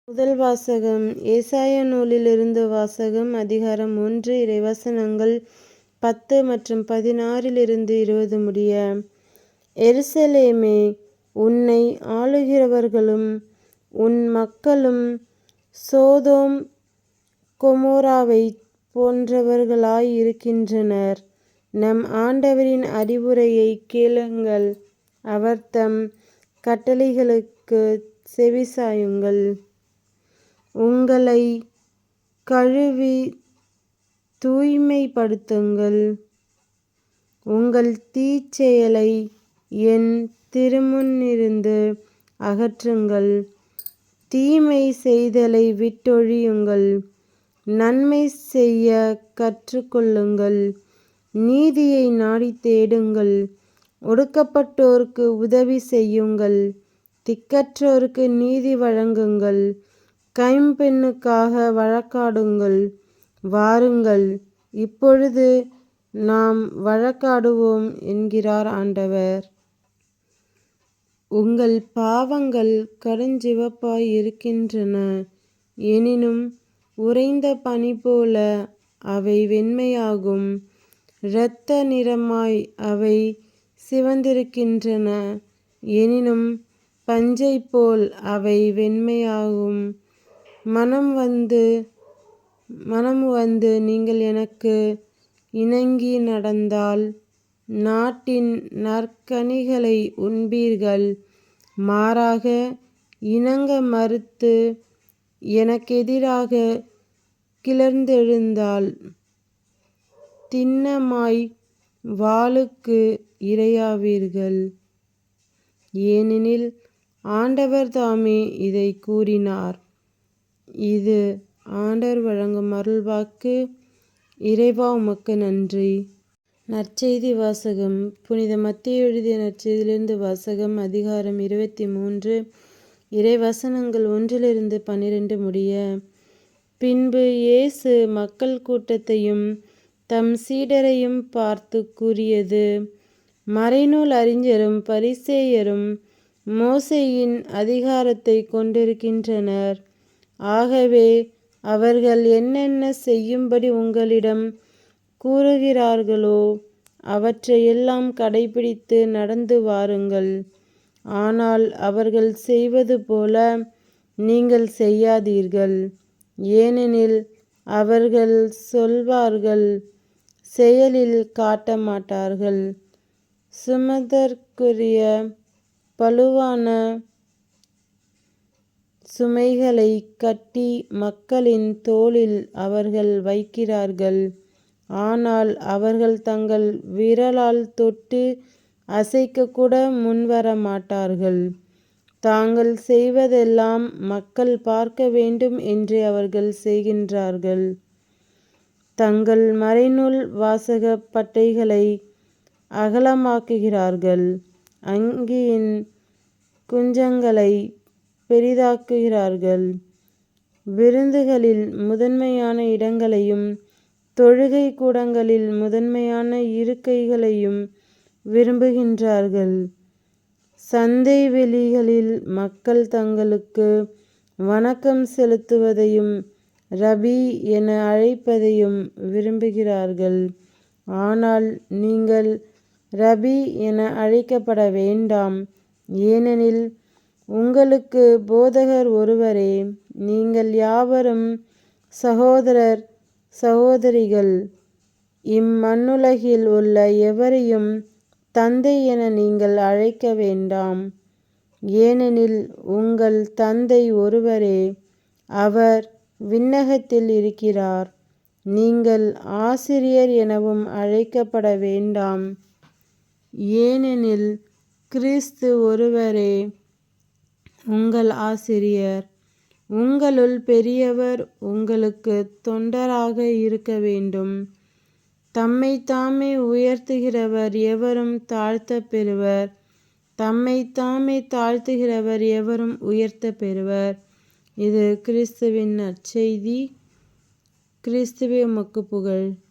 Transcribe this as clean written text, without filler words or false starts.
முதல் வாசகம் ஏசாயா நூலிலிருந்து வாசகம். அதிகாரம் 1. இறைவசனங்கள் 10 மற்றும் 16 20 முடிய. எருசலேமே, உன்னை ஆளுகிறவர்களும் உன் மக்களும் சோதோம் கொமோராவைப் போன்றவர்களாயிருக்கின்றனர். நம் ஆண்டவரின் அறிவுரையைக் கேளுங்கள், அவர்தம் கட்டளைகளுக்குச் செவிசாயுங்கள். உங்களைக் கழுவித் தூய்மைப்படுத்துங்கள். உங்கள் தீச்செயலை என் திருமுன்னிருந்து அகற்றுங்கள். தீமை செய்தலை விட்டொழியுங்கள். நன்மை செய்யக் கற்றுக்கொள்ளுங்கள். நீதியை நாடித் தேடுங்கள். ஒடுக்கப்பட்டோருக்கு உதவி செய்யுங்கள். திக்கற்றோருக்கு நீதி வழங்குங்கள். கைம்பெண்ணுக்காக வழக்காடுங்கள். வாருங்கள், இப்பொழுது நாம் வழக்காடுவோம் என்கிறார் ஆண்டவர். உங்கள் பாவங்கள் கடுஞ்சிவப்பாய் இருக்கின்றன, எனினும் உறைந்த பனிபோல அவை வெண்மையாகும். இரத்த நிறமாய் அவை சிவந்திருக்கின்றன, எனினும் பஞ்சைப்போல் அவை வெண்மையாகும். மனம் வந்து நீங்கள் எனக்கு இணங்கி நடந்தால் நாட்டின் நற்கனிகளை உண்பீர்கள். மாறாக இணங்க மறுத்து எனக்கெதிராகக் கிளர்ந்தெழுந்தால் திண்ணமாய் வாளுக்கு இரையாவீர்கள். ஏனெனில் ஆண்டவர் தாமே இதைக் கூறினார். இது ஆண்டவர் வழங்கும் அருள்வாக்கு. இறைவா, உமக்கு நன்றி. நற்செய்தி வாசகம். புனித மத்தேயு எழுதிய நற்செய்தியிலிருந்து வாசகம். அதிகாரம் 23. இறைவசனங்கள் 1 12 முடிய. பின்பு இயேசு மக்கள் கூட்டத்தையும் தம் சீடரையும் பார்த்துக் கூறியது: மறைநூல் அறிஞரும் பரிசேயரும் மோசேயின் அதிகாரத்தைக் கொண்டிருக்கின்றனர். ஆகவே அவர்கள் என்னென்ன செய்யும்படி உங்களிடம் கூறுகிறார்களோ அவற்றையெல்லாம் கடைப்பிடித்து நடந்து வாருங்கள். ஆனால் அவர்கள் செய்வது போல நீங்கள் செய்யாதீர்கள். ஏனெனில் அவர்கள் சொல்வார்கள், செயலில் காட்ட மாட்டார்கள். சுமதற்குரிய பளுவான சுமைகளைக் கட்டி மக்களின் தோளில் அவர்கள் வைக்கிறார்கள். ஆனால் அவர்கள் தங்கள் விரலால் தொட்டு அசைக்கக்கூட முன்வர மாட்டார்கள். தாங்கள் செய்வதெல்லாம் மக்கள் பார்க்க வேண்டும் என்றே அவர்கள் செய்கின்றார்கள். தங்கள் மறைநூல் வாசகப் பட்டைகளை அகலமாக்குகிறார்கள். அங்கியின் குஞ்சங்களை பெரிதாக்குகிறார்கள். விருந்துகளில் முதன்மையான இடங்களையும் தொழுகை கூடங்களில் முதன்மையான இருக்கைகளையும் விரும்புகின்றார்கள். சந்தை வெளிகளில் மக்கள் தங்களுக்கு வணக்கம் செலுத்துவதையும் ரபி என அழைப்பதையும் விரும்புகிறார்கள். ஆனால் நீங்கள் ரபி என அழைக்கப்பட வேண்டாம், ஏனெனில் உங்களுக்கு போதகர் ஒருவரே. நீங்கள் யாவரும் சகோதரர் சகோதரிகள். இம்மண்ணுலகில் உள்ள எவரையும் தந்தை என நீங்கள் அழைக்க வேண்டாம், ஏனெனில் உங்கள் தந்தை ஒருவரே, அவர் விண்ணகத்தில் இருக்கிறார். நீங்கள் ஆசிரியர் எனவும் அழைக்கப்பட வேண்டாம், ஏனெனில் கிறிஸ்து ஒருவரே உங்கள் ஆசிரியர். உங்களுள் பெரியவர் உங்களுக்குத் தொண்டராக இருக்க வேண்டும். தம்மைத்தாமே உயர்த்துகிறவர் எவரும் தாழ்த்தப் பெறுவர். தம்மைத்தாமே தாழ்த்துகிறவர் எவரும் உயர்த்தப் பெறுவர். இது கிறிஸ்துவின் நற்செய்தி. கிறிஸ்துவே, உமக்கு புகழ்.